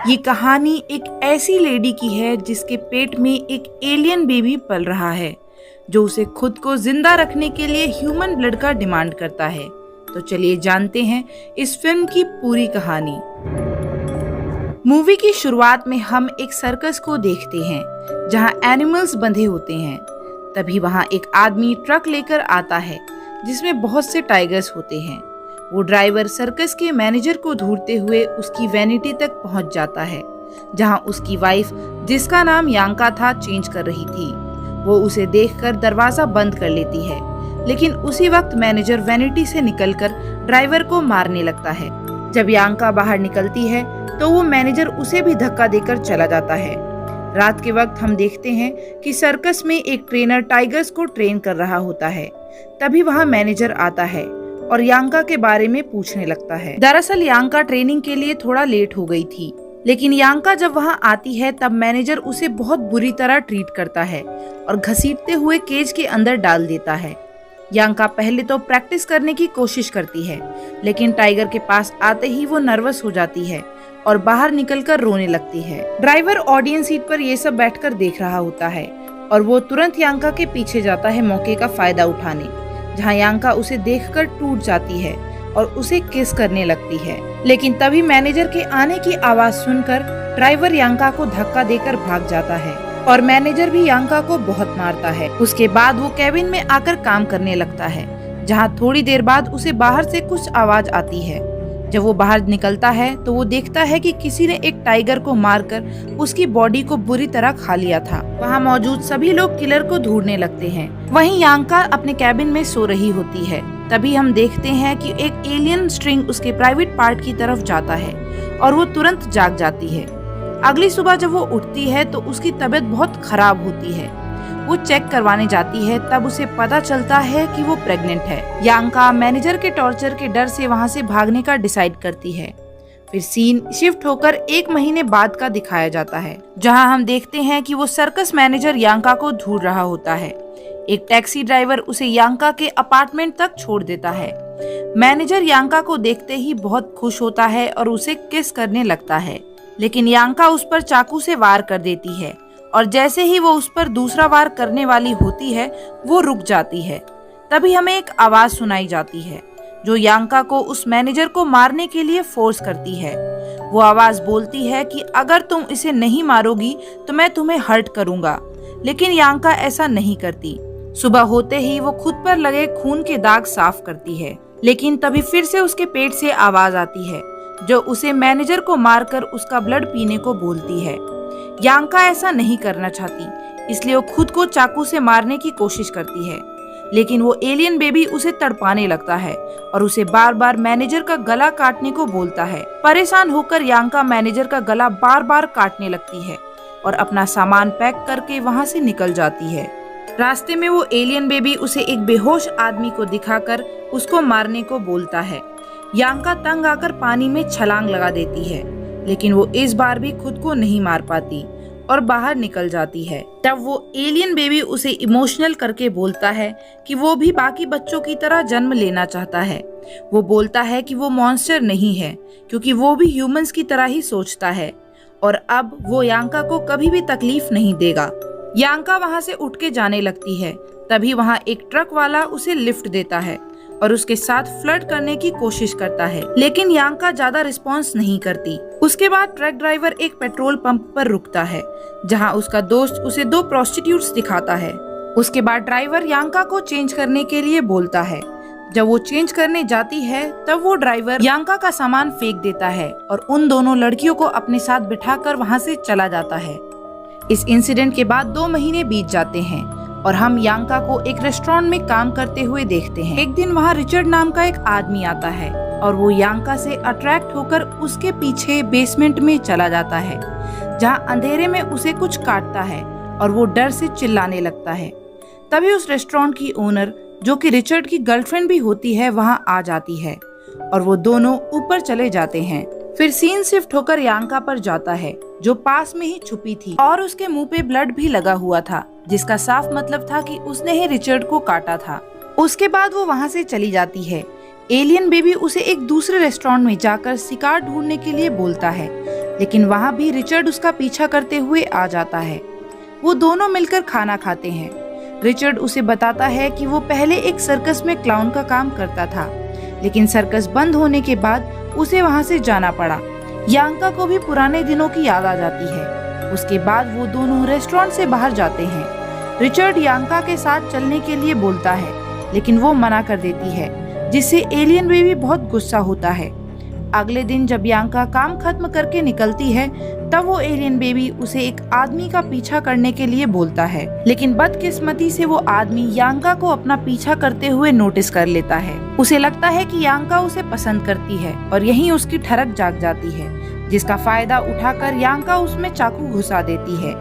ये कहानी एक ऐसी लेडी की है जिसके पेट में एक एलियन बेबी पल रहा है जो उसे खुद को जिंदा रखने के लिए ह्यूमन ब्लड का डिमांड करता है। तो चलिए जानते हैं इस फिल्म की पूरी कहानी। मूवी की शुरुआत में हम एक सर्कस को देखते हैं जहां एनिमल्स बंधे होते हैं। तभी वहां एक आदमी ट्रक लेकर आता है जिसमें बहुत से टाइगर्स होते हैं। वो ड्राइवर सर्कस के मैनेजर को ढूंढते हुए उसकी वैनिटी तक पहुंच जाता है जहां उसकी वाइफ, जिसका नाम यांका था, चेंज कर रही थी। वो उसे देखकर दरवाजा बंद कर लेती है, लेकिन उसी वक्त मैनेजर वैनिटी से निकलकर ड्राइवर को मारने लगता है। जब यांका बाहर निकलती है तो वो मैनेजर उसे भी धक्का देकर चला जाता है। रात के वक्त हम देखते हैं कि सर्कस में एक ट्रेनर टाइगर्स को ट्रेन कर रहा होता है। तभी वहाँ मैनेजर आता है और यांका के बारे में पूछने लगता है। दरअसल यांका ट्रेनिंग के लिए थोड़ा लेट हो गई थी, लेकिन यांका जब वहाँ आती है तब मैनेजर उसे बहुत बुरी तरह ट्रीट करता है और घसीटते हुए केज के अंदर डाल देता है। यांका पहले तो प्रैक्टिस करने की कोशिश करती है, लेकिन टाइगर के पास आते ही वो नर्वस हो जाती है और बाहर निकलकर रोने लगती है। ड्राइवर ऑडियंस सीट पर ये सब बैठकर देख रहा होता है और वो तुरंत यांका के पीछे जाता है मौके का फायदा उठाने, जहां यांका उसे देखकर टूट जाती है और उसे किस करने लगती है। लेकिन तभी मैनेजर के आने की आवाज सुनकर ड्राइवर यांका को धक्का देकर भाग जाता है और मैनेजर भी यांका को बहुत मारता है। उसके बाद वो केबिन में आकर काम करने लगता है, जहां थोड़ी देर बाद उसे बाहर से कुछ आवाज आती है। जब वो बाहर निकलता है तो वो देखता है कि किसी ने एक टाइगर को मारकर उसकी बॉडी को बुरी तरह खा लिया था। वहाँ मौजूद सभी लोग किलर को ढूंढने लगते हैं। वहीं यांका अपने कैबिन में सो रही होती है। तभी हम देखते हैं कि एक एलियन स्ट्रिंग उसके प्राइवेट पार्ट की तरफ जाता है और वो तुरंत जाग जाती है। अगली सुबह जब वो उठती है तो उसकी तबीयत बहुत खराब होती है। वो चेक करवाने जाती है, तब उसे पता चलता है कि वो प्रेग्नेंट है। यांका मैनेजर के टॉर्चर के डर से वहाँ से भागने का डिसाइड करती है। फिर सीन शिफ्ट होकर 1 महीने बाद का दिखाया जाता है, जहाँ हम देखते हैं कि वो सर्कस मैनेजर यांका को ढूंढ रहा होता है। एक टैक्सी ड्राइवर उसे यांका के अपार्टमेंट तक छोड़ देता है। मैनेजर यांका को देखते ही बहुत खुश होता है और उसे किस करने लगता है, लेकिन यांका उस पर चाकू से वार कर देती है और जैसे ही वो उस पर दूसरा वार करने वाली होती है वो रुक जाती है। तभी हमें एक आवाज सुनाई जाती है जो यांका को उस मैनेजर को मारने के लिए फोर्स करती है। वो आवाज बोलती है कि अगर तुम इसे नहीं मारोगी तो मैं तुम्हें हर्ट करूंगा, लेकिन यांका ऐसा नहीं करती। सुबह होते ही वो खुद पर लगे खून के दाग साफ करती है, लेकिन तभी फिर से उसके पेट से आवाज आती है जो उसे मैनेजर को मारकर उसका ब्लड पीने को बोलती है। यांका ऐसा नहीं करना चाहती, इसलिए वो खुद को चाकू से मारने की कोशिश करती है, लेकिन वो एलियन बेबी उसे तड़पाने लगता है और उसे बार बार मैनेजर का गला काटने को बोलता है। परेशान होकर यांका मैनेजर का गला बार बार काटने लगती है और अपना सामान पैक करके वहाँ से निकल जाती है। रास्ते में वो एलियन बेबी उसे एक बेहोश आदमी को दिखाकर उसको मारने को बोलता है। यांका तंग आकर पानी में छलांग लगा देती है, लेकिन वो इस बार भी खुद को नहीं मार पाती और बाहर निकल जाती है। तब वो एलियन बेबी उसे इमोशनल करके बोलता है कि वो भी बाकी बच्चों की तरह जन्म लेना चाहता है। वो बोलता है कि वो मॉन्स्टर नहीं है, क्योंकि वो भी ह्यूमंस की तरह ही सोचता है और अब वो यांका को कभी भी तकलीफ नहीं देगा। यांका वहाँ से उठ के जाने लगती है। तभी वहाँ एक ट्रक वाला उसे लिफ्ट देता है और उसके साथ फ्लर्ट करने की कोशिश करता है, लेकिन यांका ज्यादा रिस्पॉन्स नहीं करती। उसके बाद ट्रक ड्राइवर एक पेट्रोल पंप पर रुकता है, जहां उसका दोस्त उसे 2 प्रोस्टिट्यूट्स दिखाता है। उसके बाद ड्राइवर यांका को चेंज करने के लिए बोलता है। जब वो चेंज करने जाती है तब वो ड्राइवर यांका का सामान फेंक देता है और उन दोनों लड़कियों को अपने साथ बिठाकर वहाँ से चला जाता है। इस इंसिडेंट के बाद 2 महीने बीत जाते हैं और हम यांका को एक रेस्टोरेंट में काम करते हुए देखते हैं। एक दिन वहाँ रिचर्ड नाम का एक आदमी आता है और वो यांका से अट्रैक्ट होकर उसके पीछे बेसमेंट में चला जाता है, जहाँ अंधेरे में उसे कुछ काटता है और वो डर से चिल्लाने लगता है। तभी उस रेस्टोरेंट की ओनर, जो कि रिचर्ड की गर्लफ्रेंड भी होती है, वहाँ आ जाती है और वो दोनों ऊपर चले जाते हैं। फिर सीन शिफ्ट होकर यांका पर जाता है, जो पास में ही छुपी थी और उसके मुंह पे ब्लड भी लगा हुआ था, जिसका साफ मतलब था कि उसने ही रिचर्ड को काटा था। उसके बाद वो वहाँ से चली जाती है। एलियन बेबी उसे एक दूसरे रेस्टोरेंट में जाकर शिकार ढूंढने के लिए बोलता है, लेकिन वहाँ भी रिचर्ड उसका पीछा करते हुए आ जाता है। वो दोनों मिलकर खाना खाते हैं। रिचर्ड उसे बताता है कि वो पहले एक सर्कस में क्लाउन का काम करता था, लेकिन सर्कस बंद होने के बाद उसे वहाँ से जाना पड़ा। यांका को भी पुराने दिनों की याद आ जाती है। उसके बाद वो दोनों रेस्टोरेंट से बाहर जाते हैं। रिचर्ड यांका के साथ चलने के लिए बोलता है, लेकिन वो मना कर देती है, जिससे एलियन बेबी बहुत गुस्सा होता है। अगले दिन जब यांका काम खत्म करके निकलती है, तब वो एलियन बेबी उसे एक आदमी का पीछा करने के लिए बोलता है, लेकिन बदकिस्मती से वो आदमी यांका को अपना पीछा करते हुए नोटिस कर लेता है। उसे लगता है कि यांका उसे पसंद करती है और यहीं उसकी ठरक जाग जाती है, जिसका फायदा उठाकर यांका उसमें चाकू घुसा देती है।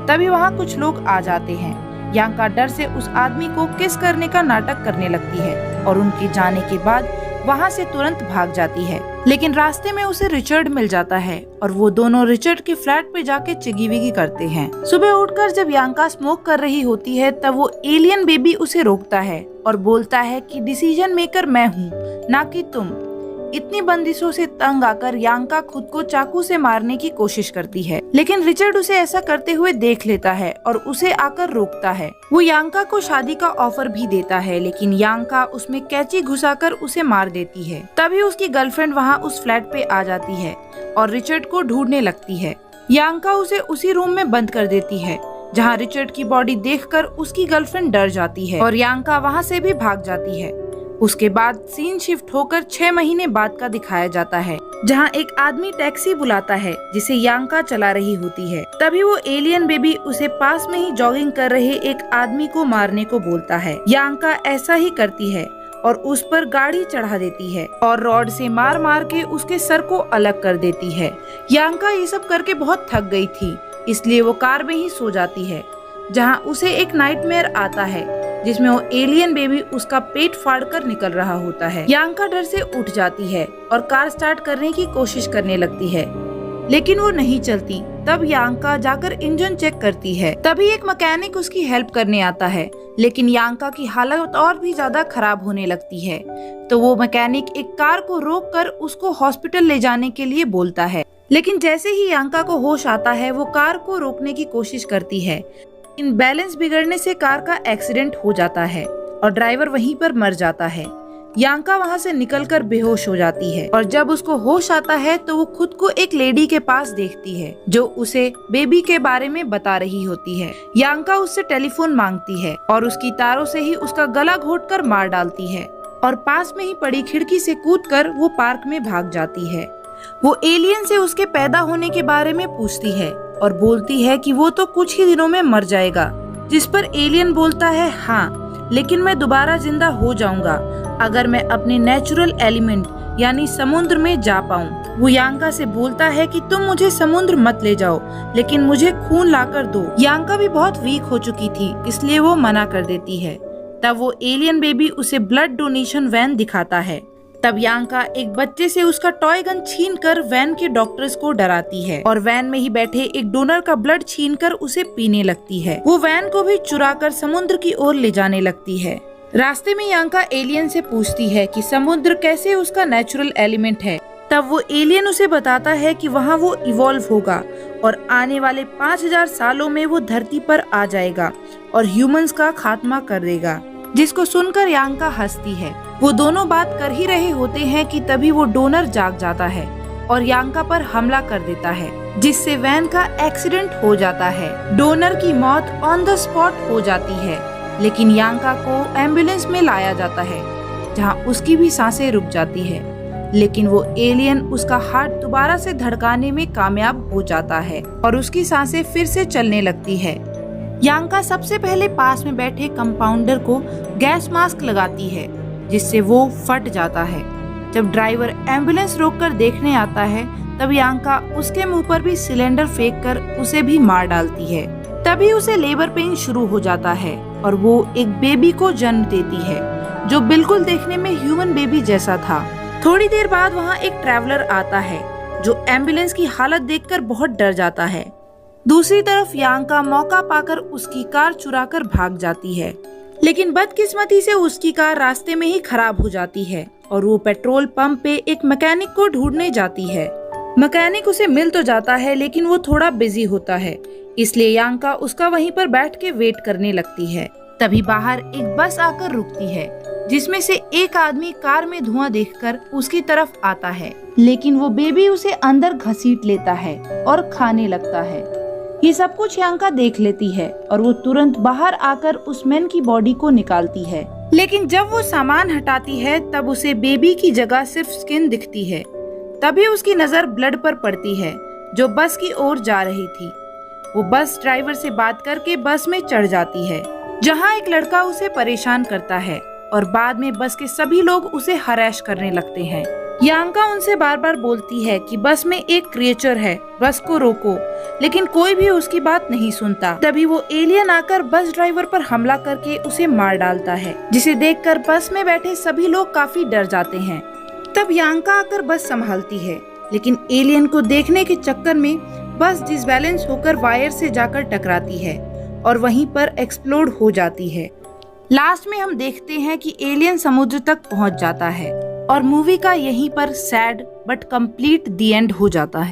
तभी वहाँ कुछ लोग आ जाते हैं। यांका डर से उस आदमी को किस करने का नाटक करने लगती है और उनके जाने के बाद वहाँ से तुरंत भाग जाती है। लेकिन रास्ते में उसे रिचर्ड मिल जाता है और वो दोनों रिचर्ड के फ्लैट पे जाके चिगी विगी करते हैं। सुबह उठकर जब यांका स्मोक कर रही होती है, तब वो एलियन बेबी उसे रोकता है और बोलता है कि डिसीजन मेकर मैं हूँ, ना कि तुम। इतनी बंदिशों से तंग आकर यांका खुद को चाकू से मारने की कोशिश करती है, लेकिन रिचर्ड उसे ऐसा करते हुए देख लेता है और उसे आकर रोकता है। वो यांका को शादी का ऑफर भी देता है, लेकिन यांका उसमें कैंची घुसाकर उसे मार देती है। तभी उसकी गर्लफ्रेंड वहाँ उस फ्लैट पे आ जाती है और रिचर्ड को ढूंढने लगती है। यांका उसे उसी रूम में बंद कर देती है, जहाँ रिचर्ड की बॉडी देखकर उसकी गर्लफ्रेंड डर जाती है और यांका वहाँ से भी भाग जाती है। उसके बाद सीन शिफ्ट होकर 6 महीने बाद का दिखाया जाता है, जहां एक आदमी टैक्सी बुलाता है जिसे यांका चला रही होती है। तभी वो एलियन बेबी उसे पास में ही जॉगिंग कर रहे एक आदमी को मारने को बोलता है। यांका ऐसा ही करती है और उस पर गाड़ी चढ़ा देती है और रॉड से मार मार के उसके सर को अलग कर देती है। यांका ये सब करके बहुत थक गई थी, इसलिए वो कार में ही सो जाती है, जहाँ उसे एक नाइटमेयर आता है जिसमें वो एलियन बेबी उसका पेट फाड़कर निकल रहा होता है। यांका डर से उठ जाती है और कार स्टार्ट करने की कोशिश करने लगती है, लेकिन वो नहीं चलती। तब यांका जाकर इंजन चेक करती है। तभी एक मैकेनिक उसकी हेल्प करने आता है, लेकिन यांका की हालत और भी ज्यादा खराब होने लगती है। तो वो मैकेनिक एक कार को रोककर उसको हॉस्पिटल ले जाने के लिए बोलता है, लेकिन जैसे ही यांका को होश आता है, वो कार को रोकने की कोशिश करती है। इन बैलेंस बिगड़ने से कार का एक्सीडेंट हो जाता है और ड्राइवर वहीं पर मर जाता है। यांका वहां से निकलकर बेहोश हो जाती है और जब उसको होश आता है तो वो खुद को एक लेडी के पास देखती है जो उसे बेबी के बारे में बता रही होती है। यांका उससे टेलीफोन मांगती है और उसकी तारों से ही उसका गला घोटकर मार डालती है और पास में ही पड़ी खिड़की से कूदकर वो पार्क में भाग जाती है। वो एलियन से उसके पैदा होने के बारे में पूछती है और बोलती है कि वो तो कुछ ही दिनों में मर जाएगा, जिस पर एलियन बोलता है हाँ, लेकिन मैं दोबारा जिंदा हो जाऊंगा अगर मैं अपने नेचुरल एलिमेंट यानी समुद्र में जा पाऊं। वो यांका से बोलता है कि तुम मुझे समुद्र मत ले जाओ, लेकिन मुझे खून लाकर दो। यांका भी बहुत वीक हो चुकी थी, इसलिए वो मना कर देती है। तब वो एलियन बेबी उसे ब्लड डोनेशन वैन दिखाता है। तब यांका एक बच्चे से उसका टॉय गन छीनकर वैन के डॉक्टर्स को डराती है और वैन में ही बैठे एक डोनर का ब्लड छीनकर उसे पीने लगती है। वो वैन को भी चुराकर समुद्र की ओर ले जाने लगती है। रास्ते में यांका एलियन से पूछती है कि समुद्र कैसे उसका नेचुरल एलिमेंट है। तब वो एलियन उसे बताता है कि वहाँ वो इवॉल्व होगा और आने वाले 5000 सालों में वो धरती पर आ जाएगा और ह्यूमंस का खात्मा कर देगा, जिसको सुनकर यांका हंसती है। वो दोनों बात कर ही रहे होते हैं कि तभी वो डोनर जाग जाता है और यांका पर हमला कर देता है, जिससे वैन का एक्सीडेंट हो जाता है। डोनर की मौत ऑन द स्पॉट हो जाती है, लेकिन यांका को एम्बुलेंस में लाया जाता है, जहां उसकी भी सांसें रुक जाती है। लेकिन वो एलियन उसका हार्ट दोबारा से धड़काने में कामयाब हो जाता है और उसकी सांसें फिर से चलने लगती है। यांका सबसे पहले पास में बैठे कंपाउंडर को गैस मास्क लगाती है, जिससे वो फट जाता है। जब ड्राइवर एम्बुलेंस रोककर देखने आता है, तब यांका उसके मुंह पर भी सिलेंडर फेंककर उसे भी मार डालती है। तभी उसे लेबर पेन शुरू हो जाता है और वो एक बेबी को जन्म देती है, जो बिल्कुल देखने में ह्यूमन बेबी जैसा था। थोड़ी देर बाद वहाँ एक ट्रैवलर आता है, जो एम्बुलेंस की हालत देखकर बहुत डर जाता है। दूसरी तरफ यांका मौका पाकर उसकी कार चुराकर भाग जाती है, लेकिन बदकिस्मती से उसकी कार रास्ते में ही खराब हो जाती है और वो पेट्रोल पंप पे एक मैकेनिक को ढूंढने जाती है। मैकेनिक उसे मिल तो जाता है लेकिन वो थोड़ा बिजी होता है, इसलिए यांका उसका वहीं पर बैठ के वेट करने लगती है। तभी बाहर एक बस आकर रुकती है, जिसमें से एक आदमी कार में धुआं देखकर उसकी तरफ आता है, लेकिन वो बेबी उसे अंदर घसीट लेता है और खाने लगता है। ये सब कुछ यांका देख लेती है और वो तुरंत बाहर आकर उस मैन की बॉडी को निकालती है, लेकिन जब वो सामान हटाती है तब उसे बेबी की जगह सिर्फ स्किन दिखती है। तभी उसकी नजर ब्लड पर पड़ती है, जो बस की ओर जा रही थी। वो बस ड्राइवर से बात करके बस में चढ़ जाती है, जहाँ एक लड़का उसे परेशान करता है और बाद में बस के सभी लोग उसे हरास करने लगते हैं। यांका उनसे बार बार बोलती है कि बस में एक क्रिएचर है, बस को रोको, लेकिन कोई भी उसकी बात नहीं सुनता। तभी वो एलियन आकर बस ड्राइवर पर हमला करके उसे मार डालता है, जिसे देखकर बस में बैठे सभी लोग काफी डर जाते हैं। तब यांका आकर बस संभालती है, लेकिन एलियन को देखने के चक्कर में बस डिसबैलेंस होकर वायर से जाकर टकराती है और वहीं पर एक्सप्लोड हो जाती है। लास्ट में हम देखते हैं कि एलियन समुद्र तक पहुंच जाता है और मूवी का यहीं पर sad but complete the and हो जाता है।